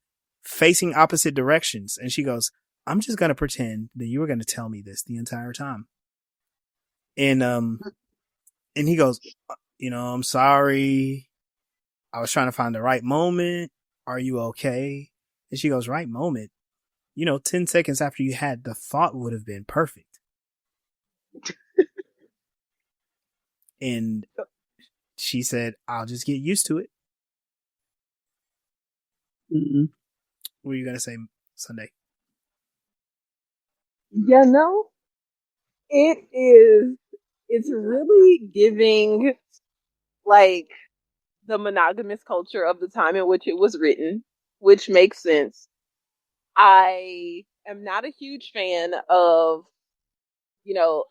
facing opposite directions. And she goes, I'm just going to pretend that you were going to tell me this the entire time. And he goes, I'm sorry. I was trying to find the right moment. Are you okay? And she goes, right moment. 10 seconds after you had the thought would have been perfect. And she said, I'll just get used to it. Mm-mm. What are you going to say, Sunday? It's really giving, like, the monogamous culture of the time in which it was written, which makes sense. I am not a huge fan of,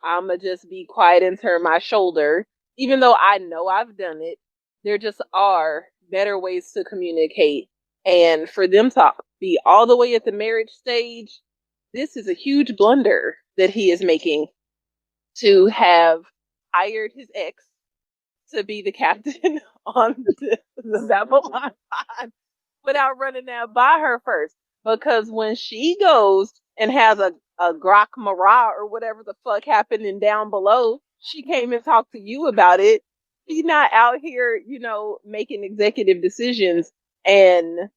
I'ma just be quiet and turn my shoulder. Even though I know I've done it, there just are better ways to communicate. And for them to be all the way at the marriage stage, this is a huge blunder that he is making, to have hired his ex to be the captain on the Babylon 5 without running that by her first. Because when she goes and has a Grok Mara or whatever the fuck happening down below, she came and talked to you about it. She's not out here, making executive decisions and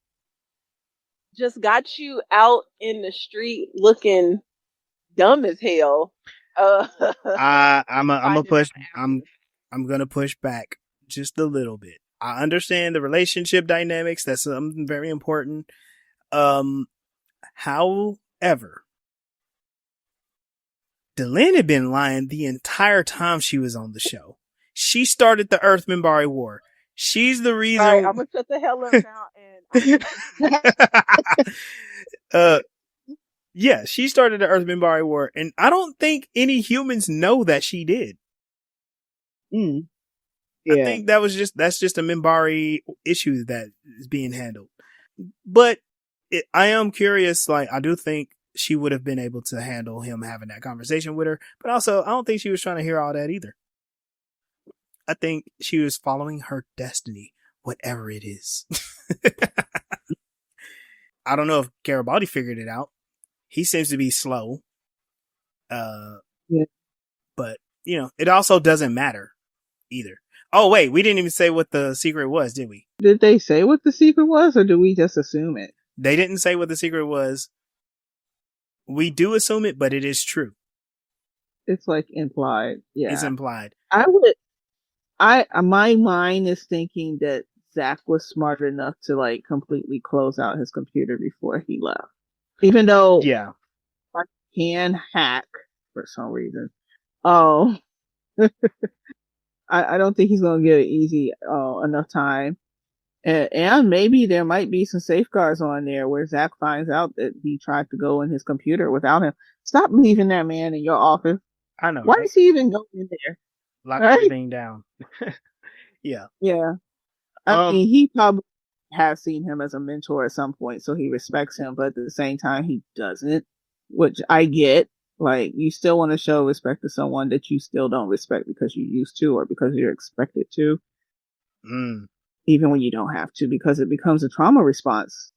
just got you out in the street looking dumb as hell. I'm gonna push back just a little bit. I understand the relationship dynamics. That's something very important. However, Delenn had been lying the entire time she was on the show. She started the Earth Minbari War. She's the reason. All right, I'm gonna shut the hell up now. Yeah, she started the Earth Minbari War, and I don't think any humans know that she did. Yeah. I think that's just a Minbari issue that is being handled. But I am curious. Like, I do think she would have been able to handle him having that conversation with her, but also I don't think she was trying to hear all that either. I think she was following her destiny, whatever it is. I don't know if Garibaldi figured it out. He seems to be slow. Yeah. But, it also doesn't matter either. Oh, wait, we didn't even say what the secret was, did we? Did they say what the secret was, or do we just assume it? They didn't say what the secret was. We do assume it, but it is true. It's like implied. Yeah. It's implied. My mind is thinking that Zach was smart enough to like completely close out his computer before he left. Even though I can hack for some reason. Oh, I don't think he's going to get it easy enough time. And maybe there might be some safeguards on there where Zach finds out that he tried to go in his computer without him. Stop leaving that man in your office. I know. Why is he even going in there? Lock everything down. Yeah. Yeah. I mean, he probably has seen him as a mentor at some point, so he respects him, but at the same time, he doesn't, which I get. Like, you still want to show respect to someone that you still don't respect because you used to or because you're expected to. Even when you don't have to, because it becomes a trauma response.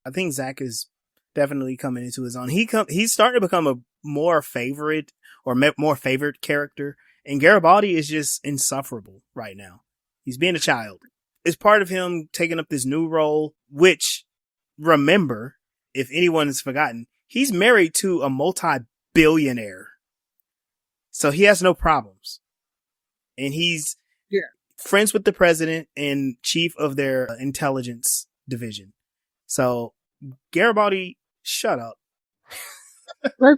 I think Zach is definitely coming into his own. He's starting to become a more favorite or more favored character, and Garibaldi is just insufferable right now. He's being a child. It's part of him taking up this new role, which, remember, if anyone has forgotten, he's married to a multi-billionaire. So he has no problems. And he's friends with the president and chief of their intelligence division. So Garibaldi, shut up. We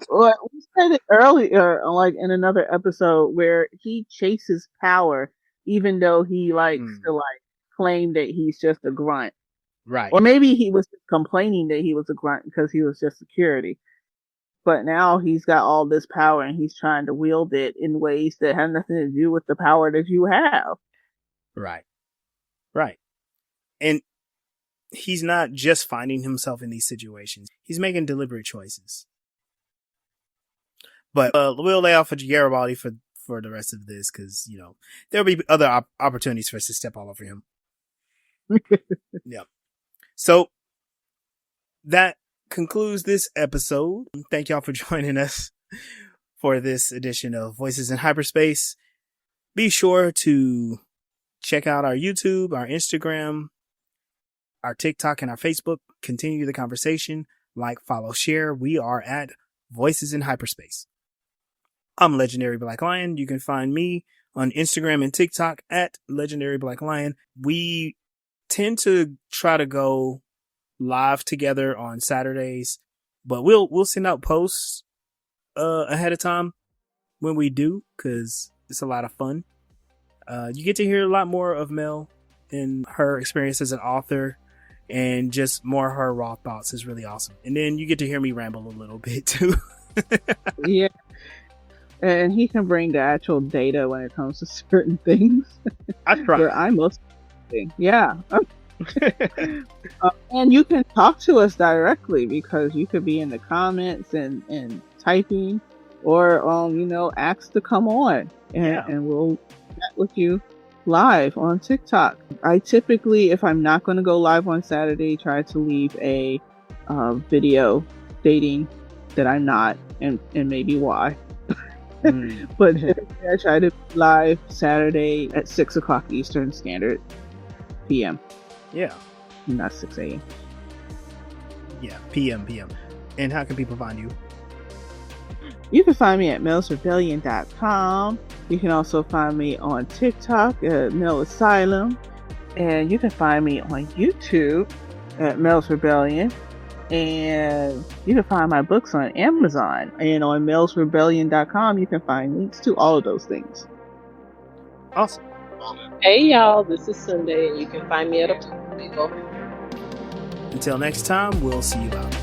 said it earlier, like in another episode, where he chases power, even though he likes to like claim that he's just a grunt. Right. Or maybe he was complaining that he was a grunt because he was just security. But now he's got all this power and he's trying to wield it in ways that have nothing to do with the power that you have. Right. Right. And he's not just finding himself in these situations. He's making deliberate choices. But we'll lay off for Garibaldi for the rest of this because, you know, there'll be other opportunities for us to step all over him. Yeah. So that concludes this episode. Thank y'all for joining us for this edition of Voices in Hyperspace. Be sure to check out our YouTube, our Instagram, our TikTok, and our Facebook. Continue the conversation. Like, follow, share. We are at Voices in Hyperspace. I'm Legendary Black Lion. You can find me on Instagram and TikTok at Legendary Black Lion. We tend to try to go live together on Saturdays, but we'll send out posts ahead of time when we do, because it's a lot of fun. You get to hear a lot more of Mel and her experience as an author, and just more of her raw thoughts is really awesome. And then you get to hear me ramble a little bit too. Yeah. And he can bring the actual data when it comes to certain things. I try. I'm most yeah. And you can talk to us directly, because you could be in the comments and typing, or ask to come on, and we'll chat with you live on TikTok. I typically, if I'm not going to go live on Saturday, try to leave a video stating that I'm not, and maybe why. But I try to be live Saturday at 6 o'clock Eastern Standard PM. Yeah. Not 6 a.m. Yeah, PM. And how can people find you? You can find me at melsrebellion.com. You can also find me on TikTok at Mel Asylum. And you can find me on YouTube at Mel's Rebellion. And you can find my books on Amazon. And on melsrebellion.com, you can find links to all of those things. Awesome. Hey y'all, this is Sunday, and you can find me at a bagel. Until next time, we'll see you out.